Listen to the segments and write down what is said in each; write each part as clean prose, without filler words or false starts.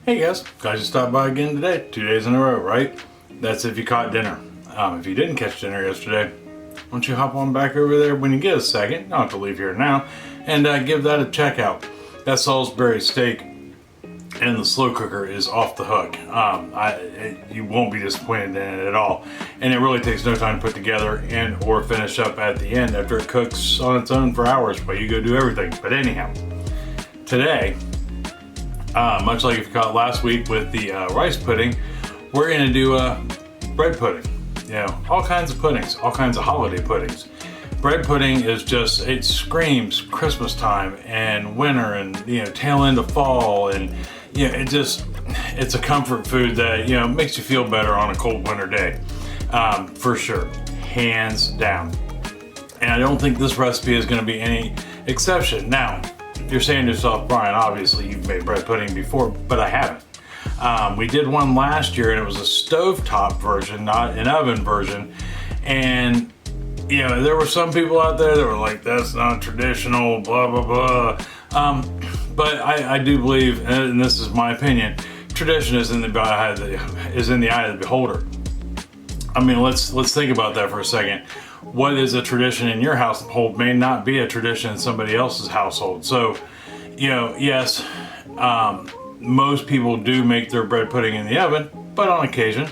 Hey guys, glad you stopped by again today. 2 days in a row, right? That's if you caught dinner. If you didn't catch dinner yesterday, why don't you hop on back over there when you get a second, you don't have to leave here now, and give that a check out. That Salisbury steak in the slow cooker is off the hook. You won't be disappointed in it at all. And it really takes no time to put together and or finish up at the end after it cooks on its own for hours while you go do everything. But anyhow, today, much like if you caught last week with the rice pudding, we're gonna do bread pudding. You know, all kinds of puddings, all kinds of holiday puddings. Bread pudding is just, it screams Christmas time and winter and, tail end of fall, and it's a comfort food that, makes you feel better on a cold winter day, for sure, hands down. And I don't think this recipe is gonna be any exception. Now, you're saying to yourself, Brian, obviously you've made bread pudding before, but I haven't. We did one last year and it was a stovetop version, not an oven version. And there were some people out there that were like, that's not traditional, blah, blah, blah. But I do believe, and this is my opinion, tradition is in the eye of the beholder. I mean, let's think about that for a second. What is a tradition in your household may not be a tradition in somebody else's household. So, yes, most people do make their bread pudding in the oven, but on occasion,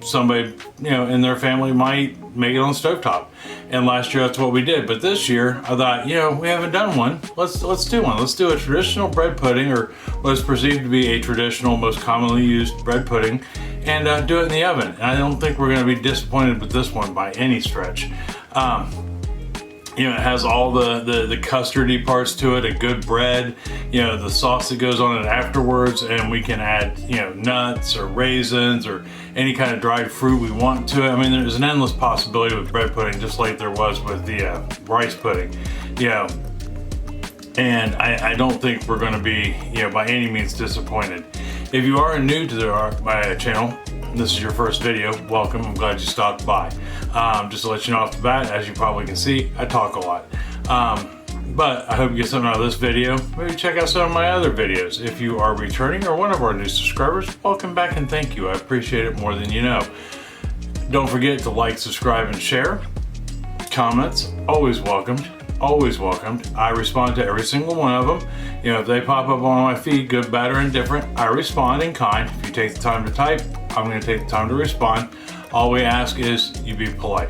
somebody, in their family might make it on stovetop. And last year, that's what we did. But this year, I thought, we haven't done one. Let's do one. Let's do a traditional bread pudding, or what is perceived to be a traditional, most commonly used bread pudding, and do it in the oven. And I don't think we're going to be disappointed with this one by any stretch. It has all the custardy parts to it, a good bread, the sauce that goes on it afterwards, and we can add, nuts or raisins or any kind of dried fruit we want to it. I mean, there's an endless possibility with bread pudding, just like there was with the rice pudding, and I don't think we're going to be, by any means disappointed. If you are new to my channel, this is your first video, welcome. I'm glad you stopped by. Just to let you know off the bat, as you probably can see, I talk a lot. But I hope you get something out of this video. Maybe check out some of my other videos. If you are returning or one of our new subscribers, welcome back and thank you. I appreciate it more than you know. Don't forget to like, subscribe, and share. Comments, always welcomed. Always welcomed. I respond to every single one of them. If they pop up on my feed, good, bad, or indifferent, I respond in kind. If you take the time to type, I'm going to take the time to respond. All we ask is you be polite.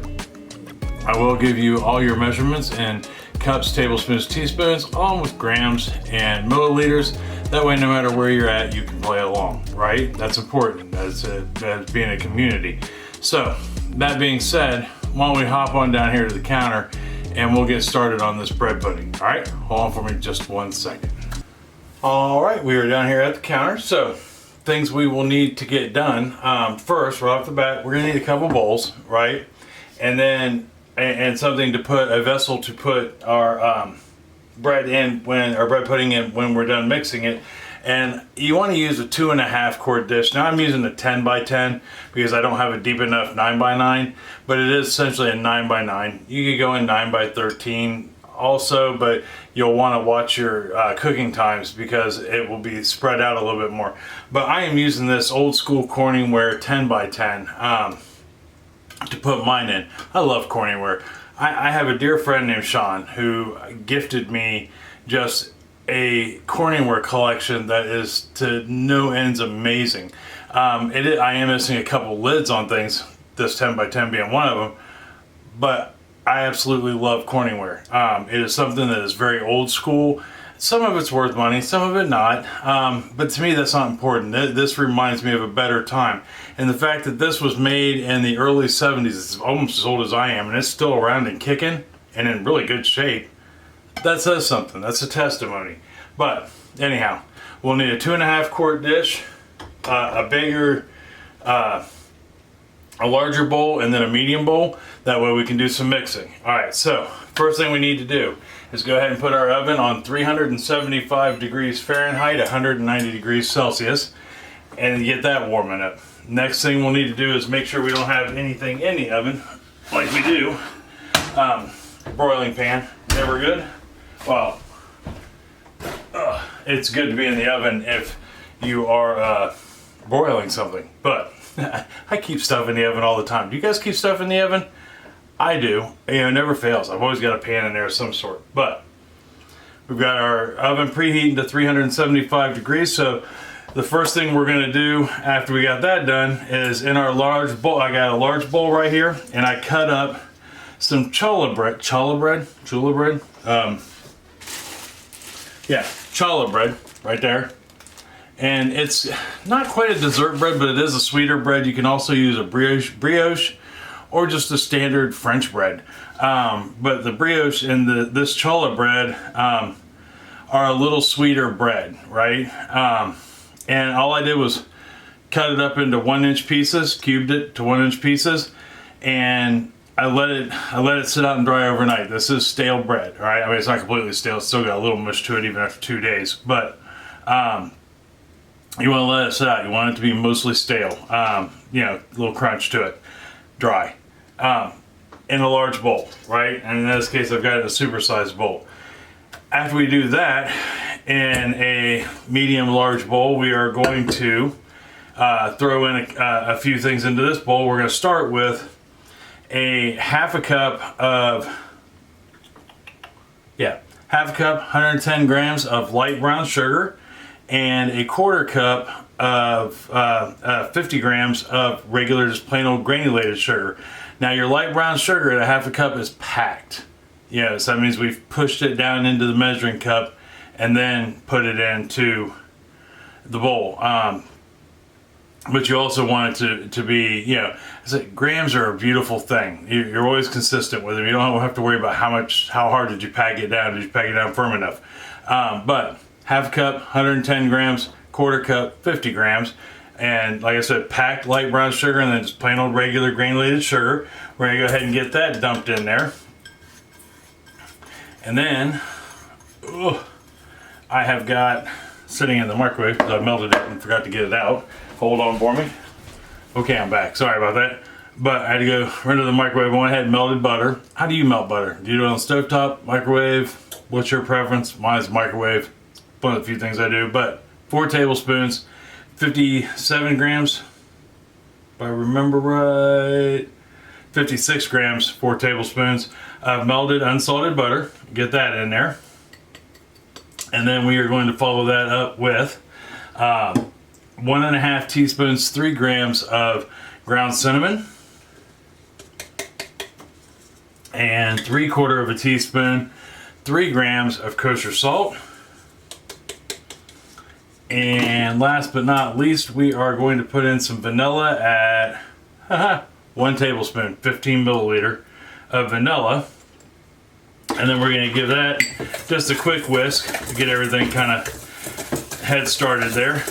I will give you all your measurements in cups, tablespoons, teaspoons, along with grams and milliliters. That way, no matter where you're at, you can play along, right? That's important as being a community. So, that being said, why don't we hop on down here to the counter and we'll get started on this bread pudding. All right, hold on for me just 1 second. All right, we are down here at the counter. So things we will need to get done. First, right off the bat, we're gonna need a couple bowls, right? And then, and something to put, a vessel to put our bread in, our bread pudding in when we're done mixing it. And you want to use a 2.5 quart dish. Now I'm using a 10 by 10 because I don't have a deep enough 9 by 9, but it is essentially a 9 by 9. You could go in 9 by 13 also, but you'll want to watch your cooking times because it will be spread out a little bit more. But I am using this old school Corningware 10 by 10 to put mine in. I love Corningware. I have a dear friend named Sean who gifted me just a Corningware collection that is to no ends amazing. I am missing a couple lids on things, this 10 by 10 being one of them, but I absolutely love Corningware. It is something that is very old school. Some of it's worth money, some of it not, but to me that's not important. This reminds me of a better time. And the fact that this was made in the early 70s, it's almost as old as I am, and it's still around and kicking and in really good shape, that says something. That's a testimony. But anyhow, we'll need a 2.5 quart dish, a bigger, a larger bowl, and then a medium bowl. That way we can do some mixing. All right, so first thing we need to do is go ahead and put our oven on 375 degrees Fahrenheit, 190 degrees Celsius, and get that warming up. Next thing we'll need to do is make sure we don't have anything in the oven, like we do. Broiling pan, never good. Well, it's good to be in the oven if you are broiling something. But I keep stuff in the oven all the time. Do you guys keep stuff in the oven? I do. You know, it never fails. I've always got a pan in there of some sort. But we've got our oven preheating to 375 degrees. So the first thing we're going to do after we got that done is in our large bowl. I got a large bowl right here, and I cut up some challah bread. Challah bread? Yeah, challah bread right there. And it's not quite a dessert bread, but it is a sweeter bread. You can also use a brioche or just a standard French bread. But the brioche and this challah bread are a little sweeter bread, right? And all I did was cut it up into 1-inch pieces, cubed it to 1-inch pieces, and I let it sit out and dry overnight. This is stale bread, all right? I mean, it's not completely stale. It's still got a little mush to it even after 2 days. But you want to let it sit out. You want it to be mostly stale. You know, a little crunch to it, dry. In a large bowl, right? And in this case, I've got it in a supersized bowl. After we do that, in a medium-large bowl, we are going to throw in a few things into this bowl. We're going to start with a half a cup, 110 grams of light brown sugar, and a quarter cup of 50 grams of regular, just plain old granulated sugar. Now your light brown sugar at a half a cup is packed. Yeah, so that means we've pushed it down into the measuring cup and then put it into the bowl. But you also want it to be, you know, grams are a beautiful thing. You're always consistent with them. You don't have to worry about how hard did you pack it down? Did you pack it down firm enough? But half a cup, 110 grams, quarter cup, 50 grams. And like I said, packed light brown sugar and then just plain old regular granulated sugar. We're gonna go ahead and get that dumped in there. And then, I have got sitting in the microwave because I melted it and forgot to get it out. Hold on for me. Okay, I'm back. Sorry about that. But I had to go run to the microwave. I went ahead and melted butter. How do you melt butter? Do you do it on the stovetop, microwave? What's your preference? Mine's microwave. It's one of the few things I do. But 4 tablespoons, 57 grams, if I remember right, 56 grams, 4 tablespoons of melted unsalted butter. Get that in there. And then we are going to follow that up with 1.5 teaspoons, 3 grams of ground cinnamon, and 3/4 teaspoon, 3 grams of kosher salt. And last but not least, we are going to put in some vanilla at 1 tablespoon, 15 milliliter of vanilla. And then we're going to give that just a quick whisk to get everything kind of head started there.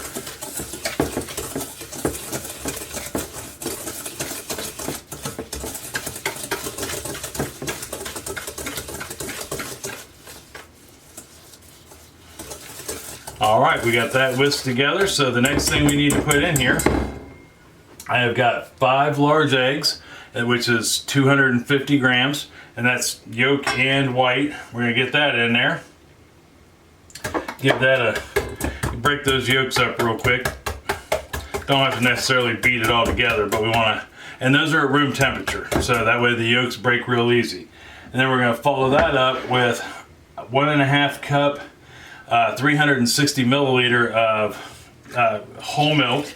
All right, we got that whisked together. So the next thing we need to put in here, I have got 5 large eggs, which is 250 grams, and that's yolk and white. We're gonna get that in there. Give that break those yolks up real quick. Don't have to necessarily beat it all together, but we wanna, and those are at room temperature, so that way the yolks break real easy. And then we're gonna follow that up with 1.5 cup 360 milliliter of whole milk.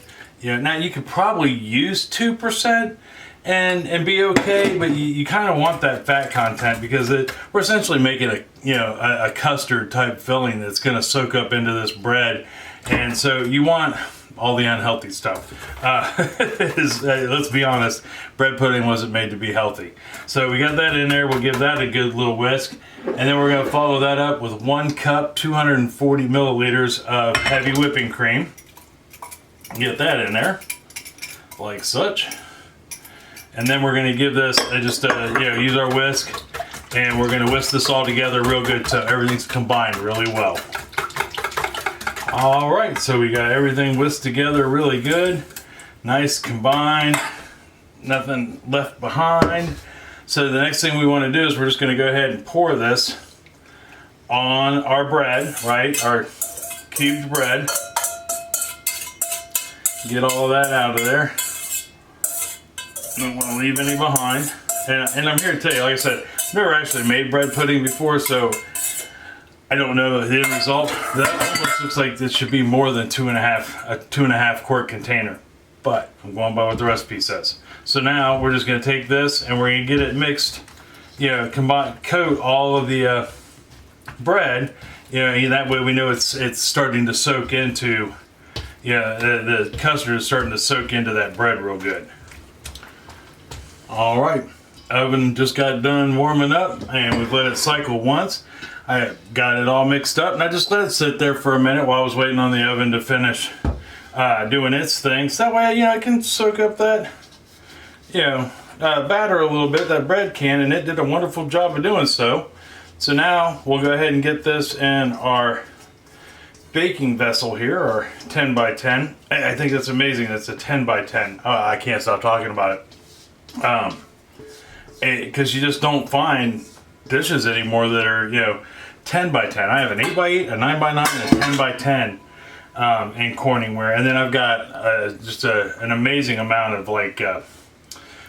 You know, now you could probably use 2% and be okay, but you kind of want that fat content because we're essentially making a custard type filling that's going to soak up into this bread, and so you want all the unhealthy stuff. Let's be honest, bread pudding wasn't made to be healthy. So we got that in there. We'll give that a good little whisk. And then we're going to follow that up with 1 cup, 240 milliliters of heavy whipping cream. Get that in there, like such. And then we're going to give this, use our whisk. And we're going to whisk this all together real good so everything's combined really well. All right, so we got everything whisked together really good. Nice combined, nothing left behind. So the next thing we want to do is we're just going to go ahead and pour this on our bread, right? Our cubed bread. Get all of that out of there. Don't want to leave any behind. And I'm here to tell you, like I said, I've never actually made bread pudding before, so I don't know the end result. That almost looks like this should be more than a 2.5 quart container. But I'm going by what the recipe says. So now we're just going to take this and we're going to get it mixed, coat all of the bread, that way we know it's starting to soak into, the custard is starting to soak into that bread real good. All right, oven just got done warming up and we've let it cycle once. I got it all mixed up and I just let it sit there for a minute while I was waiting on the oven to finish doing its thing. So that way, it can soak up that, batter a little bit, that bread can, and it did a wonderful job of doing so. So now we'll go ahead and get this in our baking vessel here, our 10 by 10. I think that's amazing. That's a 10 by 10. I can't stop talking about it. Because you just don't find dishes anymore that are, 10 by 10. I have an 8 by 8, a 9 by 9, and a 10 by 10 in Corningware. And then I've got just an amazing amount of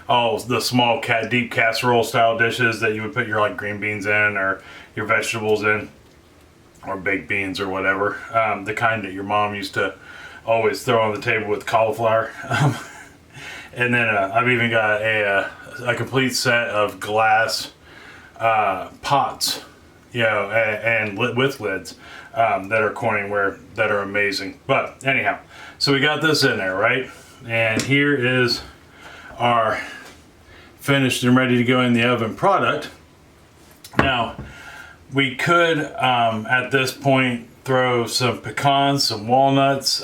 all the small deep casserole style dishes that you would put your green beans in or your vegetables in, or baked beans or whatever, the kind that your mom used to always throw on the table with cauliflower. And then I've even got a complete set of glass pots, and with lids that are Corningware that are amazing. But anyhow, so we got this in there, right? And here is our finished and ready to go in the oven product. Now, we could at this point throw some pecans, some walnuts,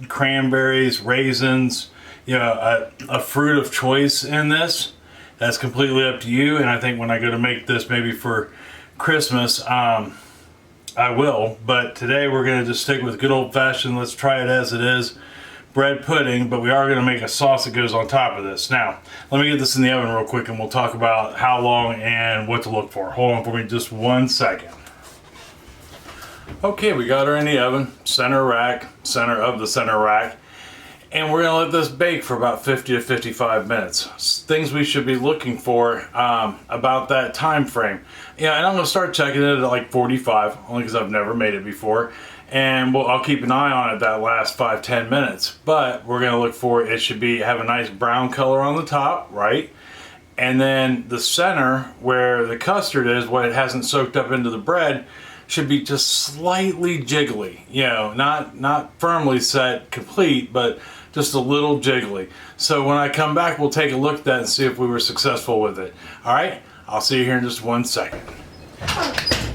cranberries, raisins, a fruit of choice in this. That's completely up to you. And I think when I go to make this maybe for Christmas, I will. But today we're going to just stick with good old fashioned, let's try it as it is, bread pudding, but we are going to make a sauce that goes on top of this. Now, let me get this in the oven real quick and we'll talk about how long and what to look for. Hold on for me just 1 second. Okay, we got her in the oven, center of the center rack, and we're going to let this bake for about 50 to 55 minutes. Things we should be looking for about that time frame. And I'm going to start checking it at 45, only because I've never made it before. And I'll keep an eye on it that last 5-10 minutes. But we're going to look for it should have a nice brown color on the top, right? And then the center where the custard is, what it hasn't soaked up into the bread, should be just slightly jiggly. Not firmly set complete, but just a little jiggly. So when I come back, we'll take a look at that and see if we were successful with it. All right, I'll see you here in just 1 second.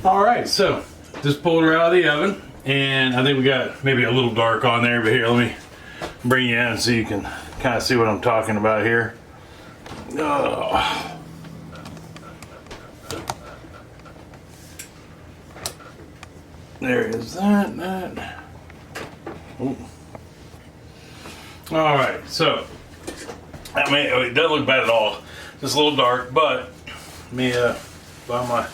All right, so just pulled her out of the oven. And I think we got maybe a little dark on there, but here, let me bring you in so you can kind of see what I'm talking about here. Oh. There is that. Ooh. All right, so it doesn't look bad at all. Just a little dark, but let me buy my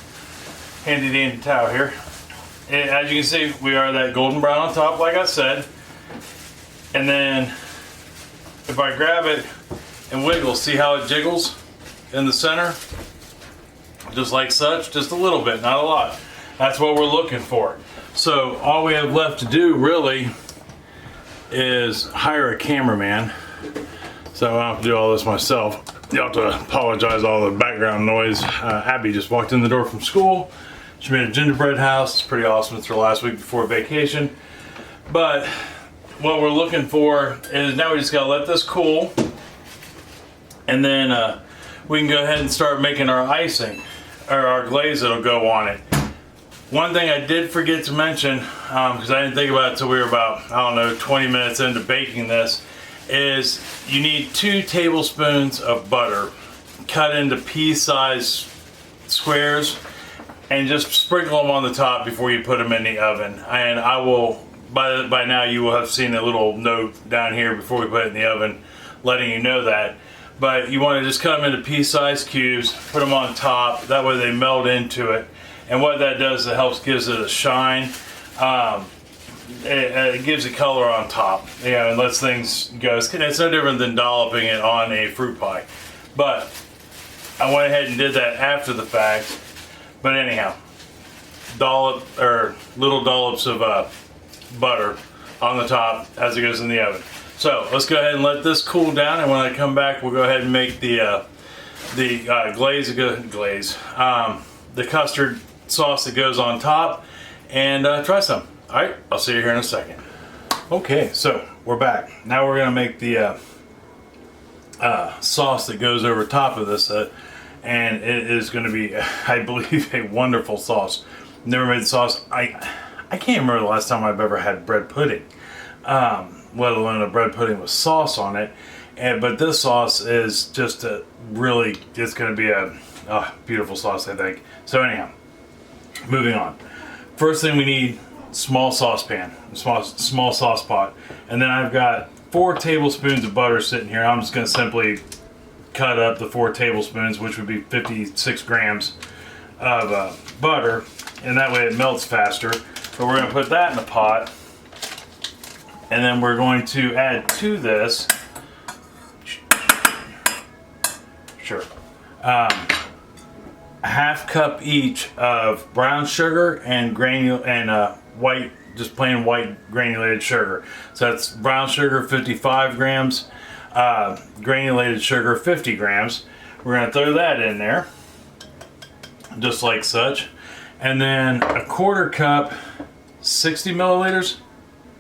handy dandy towel here. And as you can see, we are that golden brown on top, like I said. And then if I grab it and wiggle, see how it jiggles in the center? Just like such, just a little bit, not a lot. That's what we're looking for. So all we have left to do really is hire a cameraman. So I don't have to do all this myself. You'll have to apologize all the background noise. Abby just walked in the door from school. She made a gingerbread house. It's pretty awesome. It's her last week before vacation. But what we're looking for is now we just gotta let this cool, and then we can go ahead and start making our icing, or our glaze that'll go on it. One thing I did forget to mention, because I didn't think about it until we were about, 20 minutes into baking this, is you need 2 tablespoons of butter cut into pea-sized squares, and just sprinkle them on the top before you put them in the oven. And I will, by now you will have seen a little note down here before we put it in the oven letting you know that. But you want to just cut them into pea-sized cubes, put them on top, that way they melt into it. And what that does, it helps gives it a shine. it gives a color on top, you know, and lets things go. It's no different than dolloping it on a fruit pie. But I went ahead and did that after the fact. But anyhow, little dollops of butter on the top as it goes in the oven. So let's go ahead and let this cool down, and when I come back, we'll go ahead and make the custard sauce that goes on top, and try some. All right, I'll see you here in a second. Okay, so we're back. Now we're gonna make the sauce that goes over top of this, and it is gonna be, I believe, a wonderful sauce. Never made the sauce. I can't remember the last time I've ever had bread pudding, let alone a bread pudding with sauce on it. But this sauce is just it's going to be a beautiful sauce, I think. So anyhow, moving on. First thing we need, small saucepan, small sauce pot. And then I've got 4 tablespoons of butter sitting here. I'm just going to simply cut up the 4 tablespoons, which would be 56 grams of butter. And that way it melts faster. But we're going to put that in the pot. And then we're going to add to this, a half cup each of brown sugar and white, just plain white granulated sugar. So that's brown sugar 55 grams, granulated sugar 50 grams. We're going to throw that in there, just like such. And then a quarter cup, 60 milliliters.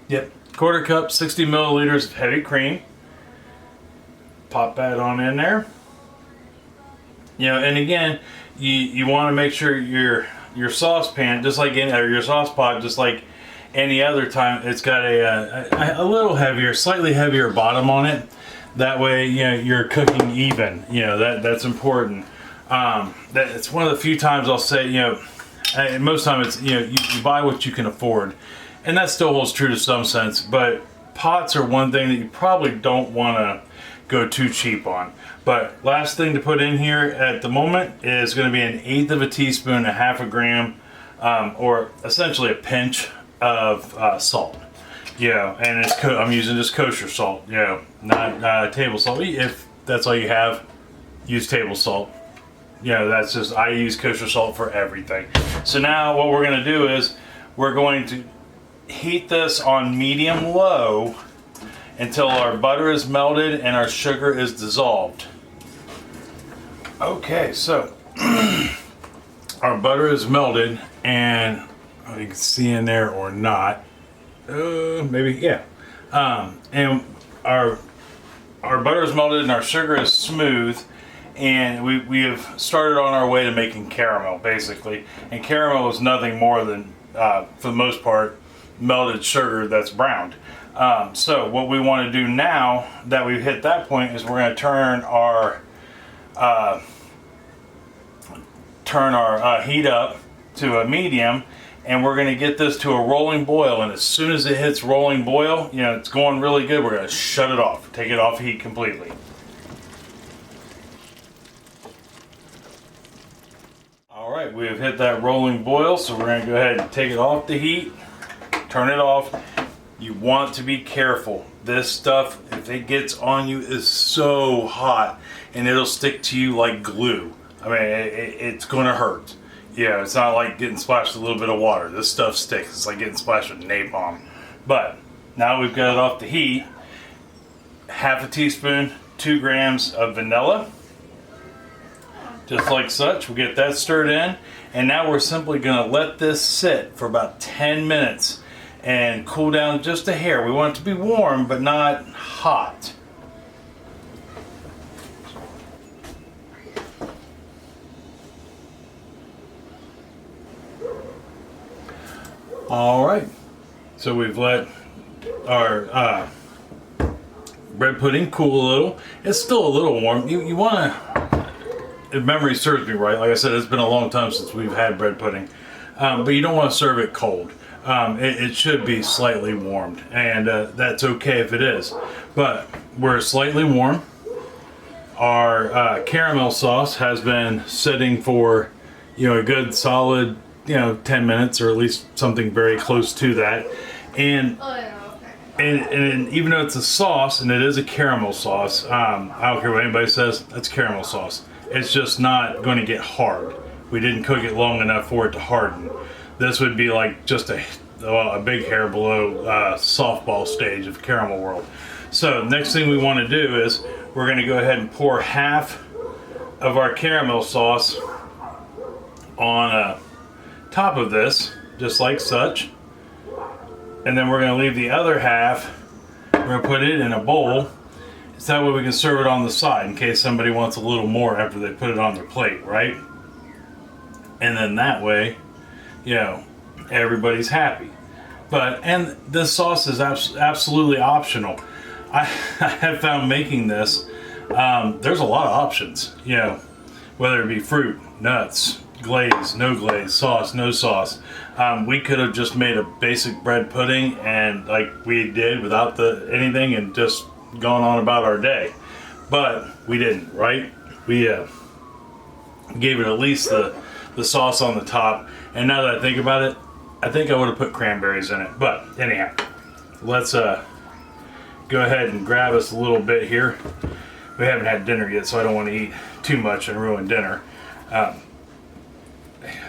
Yep, quarter cup, 60 milliliters of heavy cream. Pop that on in there. You know, and again, you want to make sure your saucepan, just like your sauce pot, just like any other time, it's got a little heavier, slightly heavier bottom on it. That way, you know, you're cooking even. You know, that's important. It's one of the few times I'll say, you know, most time it's, you know, you buy what you can afford, and that still holds true to some sense. But pots are one thing that you probably don't want to go too cheap on. But last thing to put in here at the moment is going to be 1/8 of a teaspoon, 1/2 gram, or essentially a pinch of salt. You know, and I'm using just kosher salt. You know, not table salt. If that's all you have, use table salt. You know, that's just, I use kosher salt for everything. So now what we're going to do is we're going to heat this on medium-low until our butter is melted and our sugar is dissolved. Okay, so our butter is melted, and you can see in there or not, maybe, yeah. And our butter is melted and our sugar is smooth, and we have started on our way to making caramel, basically. And caramel is nothing more than, for the most part, melted sugar that's browned. So what we want to do now that we've hit that point is we're going to turn our heat up to a medium, and we're going to get this to a rolling boil. And as soon as it hits rolling boil, you know, it's going really good, we're going to shut it off, take it off heat completely. All right, we have hit that rolling boil, so we're going to go ahead and take it off the heat, turn it off. You want to be careful. This stuff, if it gets on you, is so hot, and it'll stick to you like glue. I mean, it's going to hurt. Yeah, it's not like getting splashed with a little bit of water. This stuff sticks. It's like getting splashed with napalm. But now we've got it off the heat. 1/2 teaspoon, 2 grams of vanilla. Just like such. We'll get that stirred in. And now we're simply going to let this sit for about 10 minutes and cool down just a hair. We want it to be warm, but not hot. All right, so we've let our bread pudding cool a little. It's still a little warm. You want to, if memory serves me right, like I said, it's been a long time since we've had bread pudding, but you don't want to serve it cold. It should be slightly warmed, and that's okay if it is. But we're slightly warm. Our caramel sauce has been sitting for, you know, a good solid, you know, 10 minutes, or at least something very close to that. And and even though it's a sauce, and it is a caramel sauce, I don't care what anybody says, that's caramel sauce. It's just not going to get hard. We didn't cook it long enough for it to harden. This would be like just a big hair below softball stage of caramel world. So next thing we want to do is we're going to go ahead and pour half of our caramel sauce on top of this, just like such. And then we're going to leave the other half, we're going to put it in a bowl. So that way we can serve it on the side in case somebody wants a little more after they put it on their plate, right? And then that way, you know, everybody's happy. And this sauce is absolutely optional. I have found making this, there's a lot of options, you know, whether it be fruit, nuts, glaze, no glaze, sauce, no sauce. We could have just made a basic bread pudding and like we did without anything and just gone on about our day. But we didn't, right? We gave it at least the sauce on the top. And now that I think about it, I think I would have put cranberries in it. But anyhow, let's go ahead and grab us a little bit here. We haven't had dinner yet, so I don't want to eat too much and ruin dinner.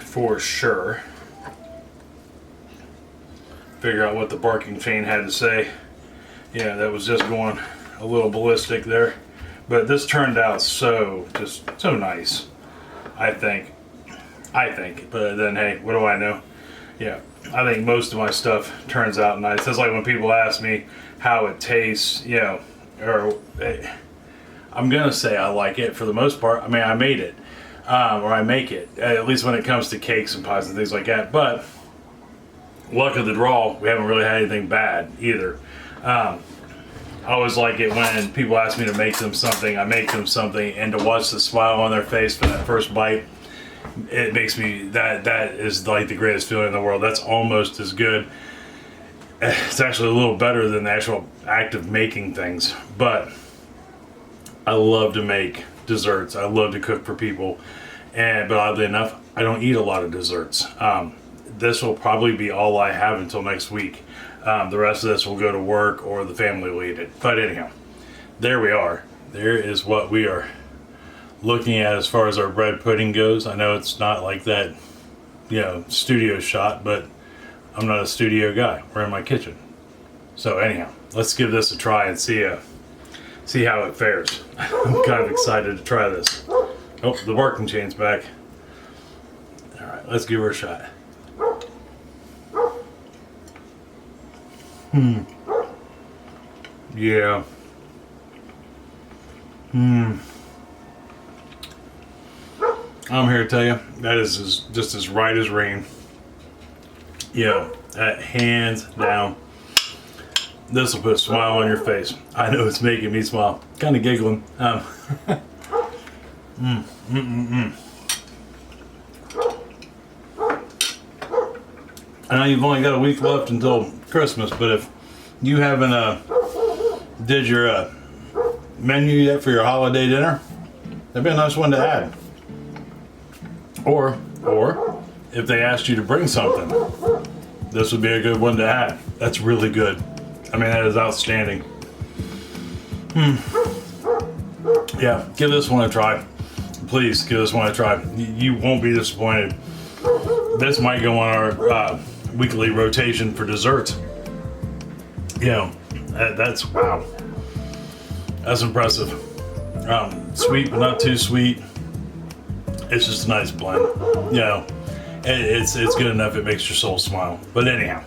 For sure. Figure out what the barking chain had to say. Yeah, that was just going a little ballistic there. But this turned out so nice, I think. But then, hey, what do I know? Yeah, I think most of my stuff turns out nice. It's like when people ask me how it tastes, you know, or I'm going to say I like it for the most part. I mean, I made it. Or I make it, at least when it comes to cakes and pies and things like that. But luck of the draw, we haven't really had anything bad either. I always like it when people ask me to make them something, I make them something, and to watch the smile on their face for that first bite, it makes me, that is like the greatest feeling in the world. That's almost as good. It's actually a little better than the actual act of making things. But I love to make desserts. I love to cook for people. But oddly enough, I don't eat a lot of desserts. This will probably be all I have until next week. The rest of this will go to work or the family will eat it. But anyhow, there we are. There is what we are looking at as far as our bread pudding goes. I know it's not like that, you know, studio shot, but I'm not a studio guy. We're in my kitchen. So anyhow, let's give this a try and see how it fares. I'm kind of excited to try this. Oh, the barking chain's back. All right, let's give her a shot. Yeah. I'm here to tell you, that is just as right as rain. Yeah, hands down. This will put a smile on your face. I know it's making me smile. Kind of giggling. I know you've only got a week left until Christmas, but if you haven't did your menu yet for your holiday dinner, that'd be a nice one to add. Or if they asked you to bring something, this would be a good one to add. That's really good. I mean, that is outstanding. Yeah, give this one a try. Please give this one a try. You won't be disappointed. This might go on our weekly rotation for desserts. You know, that's wow. That's impressive. Sweet but not too sweet. It's just a nice blend. You know, it's good enough it makes your soul smile. But anyhow,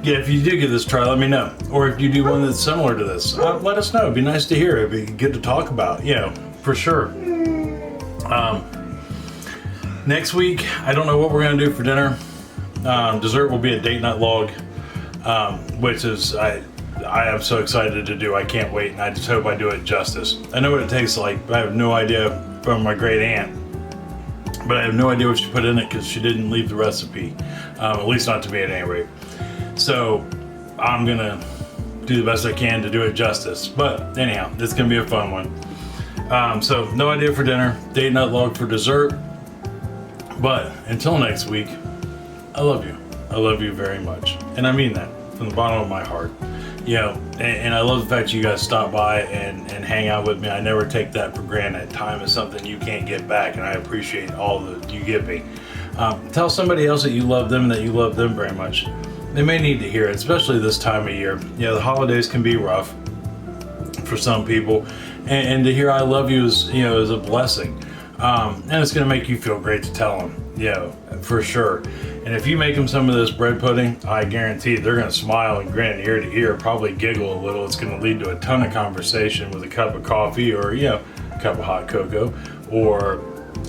yeah, if you do give this a try, let me know. Or if you do one that's similar to this, let us know. It'd be nice to hear. It'd be good to talk about, you know, for sure. Next week, I don't know what we're going to do for dinner. Dessert will be a date night log, which is, I am so excited to do. I can't wait, and I just hope I do it justice. I know what it tastes like, but I have no idea from my great aunt. But I have no idea what she put in it because she didn't leave the recipe, at least not to me at any rate. So I'm gonna do the best I can to do it justice. But anyhow, it's gonna be a fun one. So no idea for dinner, date night log for dessert. But until next week, I love you. I love you very much, and I mean that. from the bottom of my heart. You know, and I love the fact you guys stop by and hang out with me. I never take that for granted. Time is something you can't get back, and I appreciate all that you give me. Tell somebody else that you love them and that you love them very much. They may need to hear it, especially this time of year. You know, the holidays can be rough for some people, and to hear I love you is, you know, is a blessing. And it's going to make you feel great to tell them, you know, for sure. And if you make them some of this bread pudding, I guarantee they're going to smile and grin ear to ear, probably giggle a little. It's going to lead to a ton of conversation with a cup of coffee, or, you know, a cup of hot cocoa, or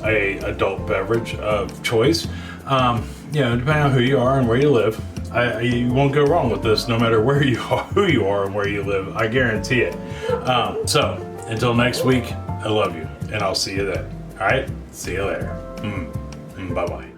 a adult beverage of choice. You know, depending on who you are and where you live, you won't go wrong with this, no matter where you are, who you are, and where you live. I guarantee it. So until next week, I love you, and I'll see you then. All right, see you later. Bye bye.